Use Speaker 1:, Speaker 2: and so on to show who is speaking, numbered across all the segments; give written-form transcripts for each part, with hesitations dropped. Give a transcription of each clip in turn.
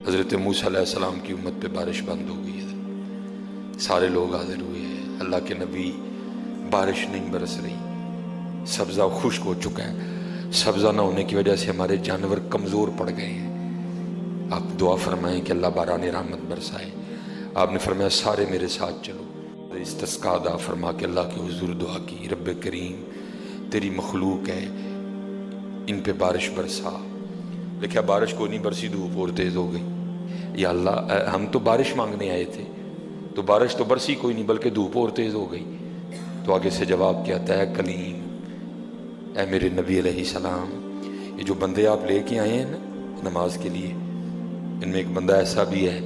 Speaker 1: حضرت موسیٰ علیہ السلام کی امت پہ بارش بند ہو گئی ہے، سارے لوگ حاضر ہوئے ہیں، اللہ کے نبی بارش نہیں برس رہی، سبزہ خشک ہو چکا ہے، سبزہ نہ ہونے کی وجہ سے ہمارے جانور کمزور پڑ گئے ہیں، آپ دعا فرمائیں کہ اللہ باران رحمت برسائے۔ آپ نے فرمایا سارے میرے ساتھ چلو، استسقاء ادا فرما کے اللہ کے حضور دعا کی، رب کریم تیری مخلوق ہے، ان پہ بارش برسا۔ دیکھا بارش کو نہیں برسی، دھوپ اور تیز ہو گئی۔ یا اللہ ہم تو بارش مانگنے آئے تھے، تو بارش تو برسی کوئی نہیں بلکہ دھوپ اور تیز ہو گئی۔ تو آگے سے جواب کیا تھا، اے کلیم، اے میرے نبی علیہ السلام، یہ جو بندے آپ لے کے آئے ہیں نا نماز کے لیے، ان میں ایک بندہ ایسا بھی ہے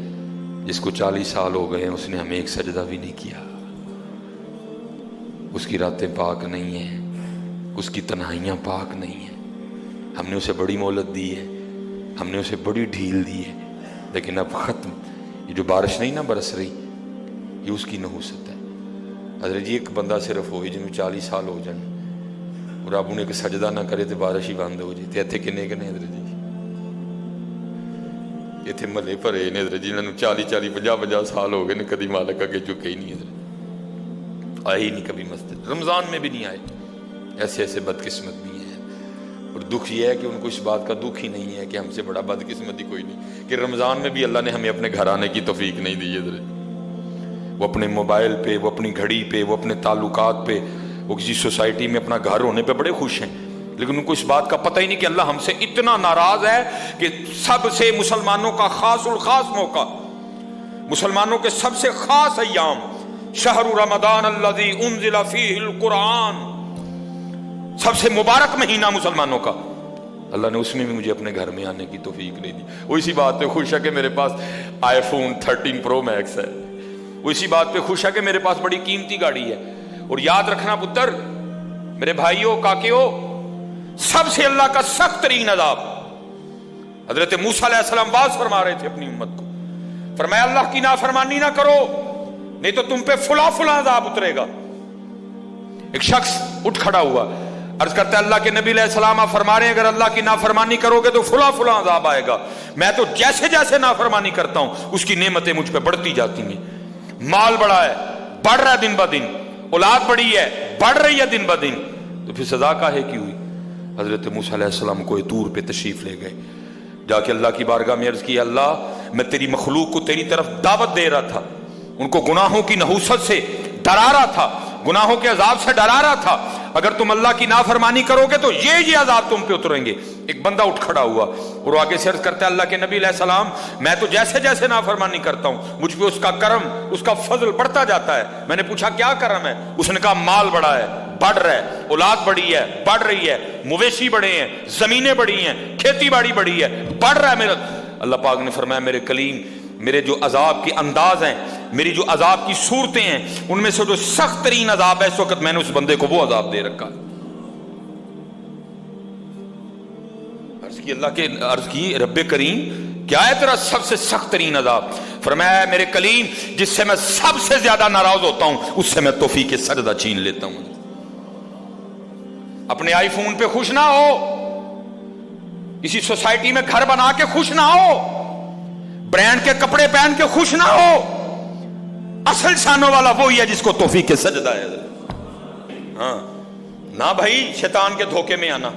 Speaker 1: جس کو 40 سال ہو گئے ہیں، اس نے ہمیں ایک سجدہ بھی نہیں کیا، اس کی راتیں پاک نہیں ہیں، اس کی تنہائیاں پاک نہیں ہیں، ہم نے اسے بڑی مہلت دی ہے، ہم نے اسے بڑی ڈھیل دی ہے، لیکن اب ختم۔ یہ جو بارش نہیں نہ برس رہی، یہ اس کی نحوست ہے۔ حضرت جی ایک بندہ صرف ہوئی جن میں 40 سال ہو جائیں اور آپ انہیں کہ سجدہ نہ کرے تو بارش ہی بند ہو جائے، اتنے کنے کنے حضرت جی اتنے ملے بھرے نے حضرت جی، انہوں نے 40 سال ہو گئے نے، کدی مالک اگے چکے ہی نہیں، حضرت آئے ہی نہیں کبھی مسجد، رمضان میں بھی نہیں آئے۔ ایسے ایسے بدقسمت بھی ہیں، اور دکھ یہ ہے کہ ان کو اس بات کا دکھ ہی نہیں ہے کہ ہم سے بڑا بدقسمت ہی کوئی نہیں کہ رمضان میں بھی اللہ نے ہمیں اپنے گھر آنے کی توفیق نہیں دی ہے۔ وہ اپنے موبائل پہ، وہ اپنی گھڑی پہ، وہ اپنے تعلقات پہ، وہ کسی سوسائٹی میں اپنا گھر ہونے پہ بڑے خوش ہیں، لیکن ان کو اس بات کا پتہ ہی نہیں کہ اللہ ہم سے اتنا ناراض ہے کہ سب سے مسلمانوں کا خاص الخاص موقع، مسلمانوں کے سب سے خاص ایام، شہر رمضان الذی انزل فیہ القرآن، سب سے مبارک مہینہ مسلمانوں کا، اللہ نے اس میں بھی مجھے اپنے گھر میں آنے کی توفیق نہیں دی۔ وہ اسی بات پہ خوش ہے کہ میرے پاس آئی فون 13 پرو میکس ہے، وہ اسی بات پہ خوش ہے کہ میرے پاس بڑی قیمتی گاڑی ہے۔ اور یاد رکھنا پتر، میرے بھائیوں کاکیوں، سب سے اللہ کا سخت ترین عذاب، حضرت موسیٰ علیہ السلام واز فرما رہے تھے اپنی امت کو، فرمایا اللہ کی نافرمانی نہ کرو نہیں تو تم پہ فلاں فلاں عذاب اترے گا۔ ایک شخص اٹھ کھڑا ہوا، عرض کرتا ہے اللہ کے نبی علیہ السلام آپ فرما رہے ہیں اگر اللہ کی نافرمانی کرو گے تو فلاں فلاں عذاب آئے گا، میں تو جیسے جیسے نافرمانی کرتا ہوں اس کی نعمتیں مجھ پہ بڑھتی جاتی ہیں، مال بڑا ہے، بڑھ رہا ہے دن بہ دن، اولاد بڑی ہے، بڑھ رہی ہے دن بہ دن، تو پھر سزا کاہے کی ہوئی؟ حضرت موسیٰ علیہ السلام کوئی طور پہ تشریف لے گئے، جا کے اللہ کی بارگاہ میں عرض کیا، اللہ میں تیری مخلوق کو تیری طرف دعوت دے رہا تھا، ان کو گناہوں کی نحوست سے ڈرا رہا تھا، گناہوں کے عذاب سے ڈرا رہا تھا، اگر تم اللہ کی نافرمانی کرو گے تو یہ عذاب تم پہ اتریں گے۔ ایک بندہ اٹھ کھڑا ہوا اور آگے سے عرض کرتا ہے اللہ کے نبی علیہ السلام میں تو جیسے جیسے نافرمانی کرتا ہوں مجھ پہ اس کا کرم، اس کا فضل بڑھتا جاتا ہے۔ میں نے پوچھا کیا کرم ہے؟ اس نے کہا مال بڑا ہے، بڑھ رہا ہے، اولاد بڑی ہے، بڑھ رہی ہے، مویشی بڑے ہیں، زمینیں بڑی ہیں، کھیتی باڑی بڑی ہے، بڑھ رہا ہے میرا۔ اللہ پاک نے فرمایا میرے کلیم، میرے جو عذاب کے انداز ہیں، میری جو عذاب کی صورتیں ہیں، ان میں سے جو سخت ترین عذاب ہے اس وقت میں نے اس بندے کو وہ عذاب دے رکھا۔ عرض کی رب کریم کیا ہے تیرا سب سے سخت ترین عذاب؟ فرمایا میرے کلیم جس سے میں سب سے زیادہ ناراض ہوتا ہوں اس سے میں توفیق سجدہ چھین لیتا ہوں۔ اپنے آئی فون پہ خوش نہ ہو، کسی سوسائٹی میں گھر بنا کے خوش نہ ہو، برانڈ کے کپڑے پہن کے خوش نہ ہو، اصل شانوں والا وہی ہے جس کو توفیق سجدہ ہے۔ ہاں نہ بھائی شیطان کے دھوکے میں آنا،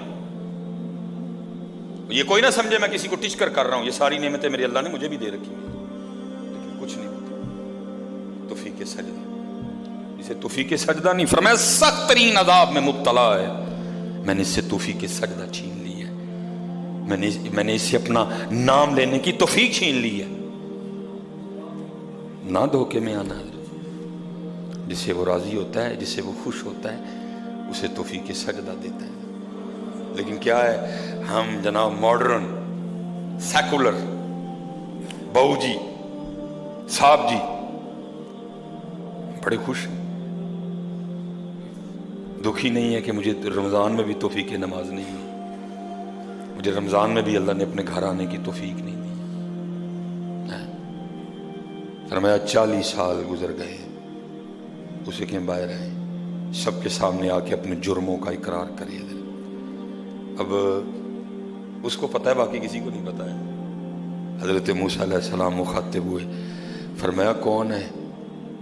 Speaker 1: یہ کوئی نہ سمجھے میں کسی کو ٹچ کر رہا ہوں، یہ ساری نعمتیں میرے اللہ نے مجھے بھی دے رکھی ہیں، لیکن کچھ نہیں ہوتا توفیق سجدہ، اسے توفیق سجدہ نہیں، فرمایا سخت ترین عذاب میں مبتلا ہے، میں نے اس سے توفیق سجدہ چھین لی ہے، میں نے اس سے اپنا نام لینے کی توفیق چھین لی ہے۔ نہ دھوکے میں آنا، جس سے وہ راضی ہوتا ہے، جس سے وہ خوش ہوتا ہے اسے توفیق سجدہ دیتا ہے۔ لیکن کیا ہے ہم جناب ماڈرن سیکولر بہو جی صاحب جی بڑے خوش ہیں، دکھی نہیں ہے کہ مجھے رمضان میں بھی توفیق نماز نہیں ہوئی، مجھے رمضان میں بھی اللہ نے اپنے گھر آنے کی توفیق نہیں دی۔ فرمایا 40 سال گزر گئے، اسے کے باہر آئے، سب کے سامنے آ کے اپنے جرموں کا اقرار کرے۔ اب اس کو پتہ ہے، باقی کسی کو نہیں پتہ ہے، حضرت موسیٰ علیہ السلام مخاطب ہوئے، فرمایا کون ہے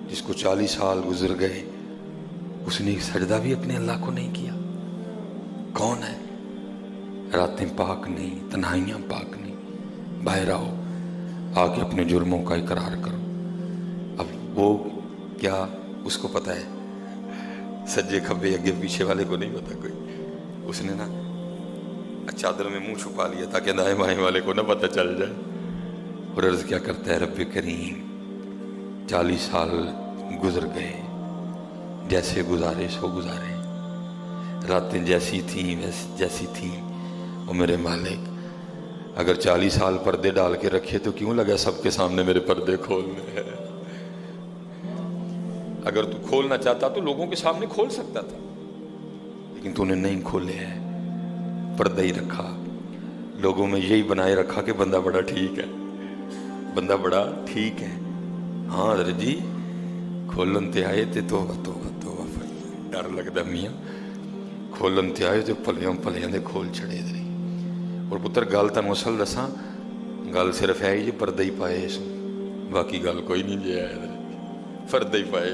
Speaker 1: جس کو 40 سال گزر گئے اس نے ایک سجدہ بھی اپنے اللہ کو نہیں کیا؟ کون ہے؟ راتیں پاک نہیں، تنہائیاں پاک نہیں، باہر آؤ، آ کے اپنے جرموں کا اقرار کرو۔ اب وہ کیا اس کو پتہ ہے؟ سجے کھبے اگے پیچھے والے کو نہیں پتا کوئی۔ اس نے نا چادر میں منہ چھپا لیا تاکہ دائیں بائیں والے کو نہ پتہ چل جائے، اور عرض کیا کرتا ہے، رب کریم 40 سال گزر گئے، جیسے گزارے سو گزارے، راتیں جیسی تھیں جیسی تھیں، اور میرے مالک اگر 40 سال پردے ڈال کے رکھے تو کیوں لگا سب کے سامنے میرے پردے کھولنے ہیں؟ اگر تو کھولنا چاہتا تو لوگوں کے سامنے کھول سکتا تھا، لیکن تو نے نہیں کھولے ہیں، پردہ ہی رکھا، لوگوں میں یہی بنائے رکھا کہ بندہ بڑا ٹھیک ہے، بندہ بڑا ٹھیک ہے۔ ہاں حضرت جی کھولن تے آئے تے توبہ توبہ توبہ، ڈر لگتا میاں، کھولن تے آئے تے پلیاں پلیاں دے کھول چڑے دے۔ اور پتر گل تن اصل دساں، گل صرف ہے جی پردہ ہی پائے اس، باقی گل کوئی نہیں جی ہے، پردہ ہی پائے۔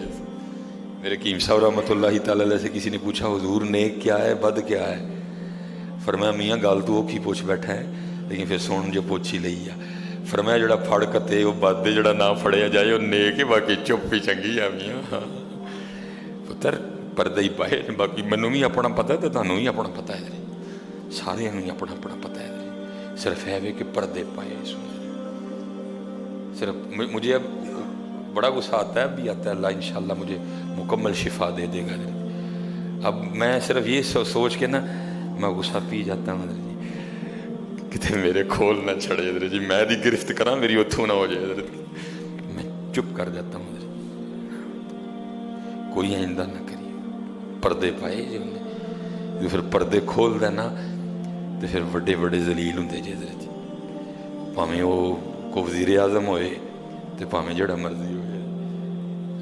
Speaker 1: میرے قیم صاحب رحمۃ اللہ تعالی علیہ سے کسی نے پوچھا حضور نیک کیا ہے بد کیا ہے؟ فرمایا میاں گل تو وہ کی پوچھ بیٹھا ہے، لیکن پھر سن جو پوچھ ہی لئی ہے۔ فرمایا جڑا پھڑ کتے وہ بد ہے، جڑا نہ پھڑیا جائے وہ نیک ہے، باقی چپ ہی چنگی ہے میاں۔ پتر پردہ ہی پائے، باقی مینوں بھی اپنا پتہ ہے تو تانوں بھی اپنا پتہ ہے، سارے ہی اپنا اپنا پتہ ہے، صرف ہے کہ پردے پائے۔ صرف مجھے اب بڑا غصہ آتا ہے، اب بھی آتا ہے، اللہ انشاءاللہ مجھے مکمل شفا دے دے گا۔ اب میں صرف یہ سوچ کے نا میں غصہ پی جاتا ہوں حضرت جی، کتے میرے کھول نہ چھڑے حضرت جی، میں دی گرفت کراں میری اتھوں نہ ہو جائے حضرت جی، میں چپ کر جاتا ہوں حضرت جی، کوئی آئندہ نہ کریے۔ پردے پائے جو انہیں، جو پھر پردے کھول دینا تو پھر بڑے بڑے ذلیل ہوں دے جی حضرت جی، پاویں وہ کو وزیر اعظم ہوئے تو پاویں جڑا مرضی ہوئے۔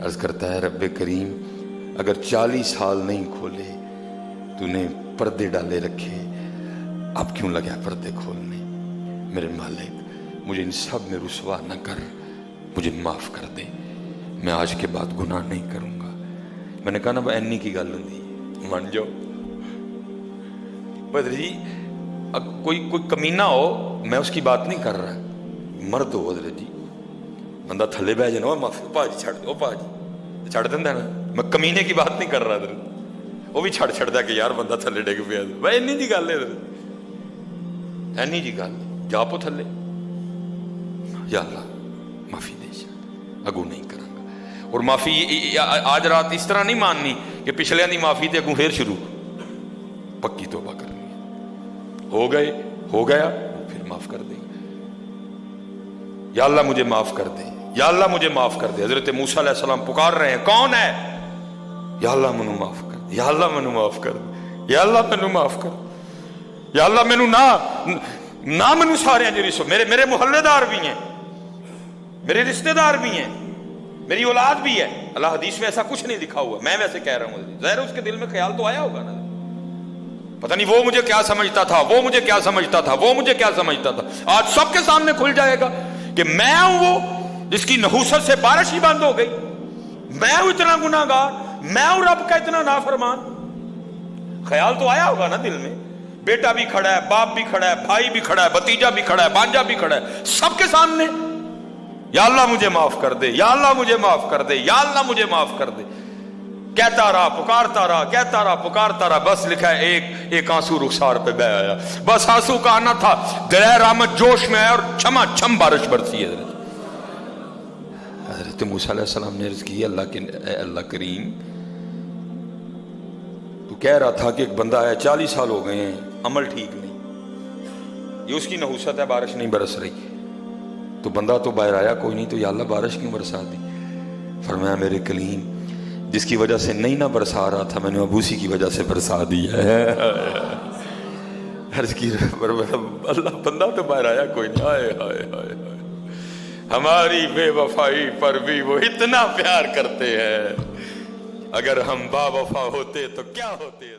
Speaker 1: عرض کرتا ہے رب کریم اگر 40 سال نہیں کھولے تو نے پردے ڈالے رکھے، اب کیوں لگا پردے کھولنے؟ میرے مالک مجھے ان سب میں رسوا نہ کر، مجھے معاف کر دے، میں آج کے بعد گناہ نہیں کروں گا۔ میں نے کہا نا اینی کی گل ہوں من جاؤ بدر جی، کوئی کمینہ ہو میں اس کی بات نہیں کر رہا، مرد ہو حضرت جی، بندہ تھلے بہ جانا معافی پا جی چھڑ دو، پا جی چھڑ دینا نا، میں کمینے کی بات نہیں کر رہا حضرت، وہ بھی چھڑ چھڑ دا کہ یار بندہ تھلے ڈگ پیا، بھائی اینی جی گل ہے حضرت، اینی جی گل جا پو تھلے، یا اللہ معافی دے اگو نہیں کراں گا۔ اور معافی آج رات اس طرح نہیں ماننی کہ پچھلیاں دی معافی تے اگوں پھر شروع، پکی توبہ کرنی ہے، ہو گئے ہو گیا پھر معاف کر دیں، یا اللہ مجھے معاف کر دے، یا اللہ مجھے معاف کر دے۔ حضرت موسیٰ علیہ السلام پکار رہے ہیں، کون ہے؟ یا اللہ مینوں معاف کر دے، یا اللہ مینوں معاف کر دے، یا اللہ مینوں معاف کر دے، یا اللہ مینوں نہ مینوں سارے جی، میرے محلے دار بھی ہیں، میرے رشتہ دار بھی ہیں، میری اولاد بھی ہے۔ اللہ حدیث میں ایسا کچھ نہیں لکھا ہوا، میں ویسے کہہ رہا ہوں، ظاہر اس کے دل میں خیال تو آیا ہوگا نا، پتہ نہیں وہ مجھے کیا سمجھتا تھا، وہ مجھے کیا سمجھتا تھا، وہ مجھے کیا سمجھتا تھا۔ آج سب کے سامنے کھل جائے گا کہ میں ہوں وہ جس کی نحوست سے بارش ہی بند ہو گئی، میں ہوں اتنا گناہ گار، میں ہوں رب کا اتنا نافرمان۔ خیال تو آیا ہوگا نا دل میں، بیٹا بھی کھڑا ہے، باپ بھی کھڑا ہے، بھائی بھی کھڑا ہے، بھتیجا بھی کھڑا ہے، بانجا بھی کھڑا ہے، سب کے سامنے یا اللہ مجھے معاف کر دے، یا اللہ مجھے معاف کر دے، یا اللہ مجھے معاف کر دے، کہتا رہا پکارتا رہا، کہتا رہا پکارتا رہا، بس لکھا ہے ایک آنسو رخسار پہ بہ آیا، بس آنسو کا آنا تھا، دریا رحمت جوش میں ہے اور چھما چھم بارش برسی ہے۔ حضرت موسیٰ علیہ السلام نے عرض کی، اللہ کریم تو کہہ رہا تھا کہ ایک بندہ آیا 40 سال ہو گئے ہیں، عمل ٹھیک نہیں، یہ اس کی نحوست ہے، بارش نہیں برس رہی، تو بندہ تو باہر آیا کوئی نہیں، تو یا اللہ بارش کیوں برسا دی؟ فرمایا میرے کلیم جس کی وجہ سے نہیں نہ برسا رہا تھا میں نے اب اسی کی وجہ سے برسا دی ہے۔ عرض کی اللہ بندہ تو باہر آیا کوئی نہیں، ہائے ہائے ہائے ہائے، ہماری بے وفائی پر بھی وہ اتنا پیار کرتے ہیں، اگر ہم با وفا ہوتے تو کیا ہوتے۔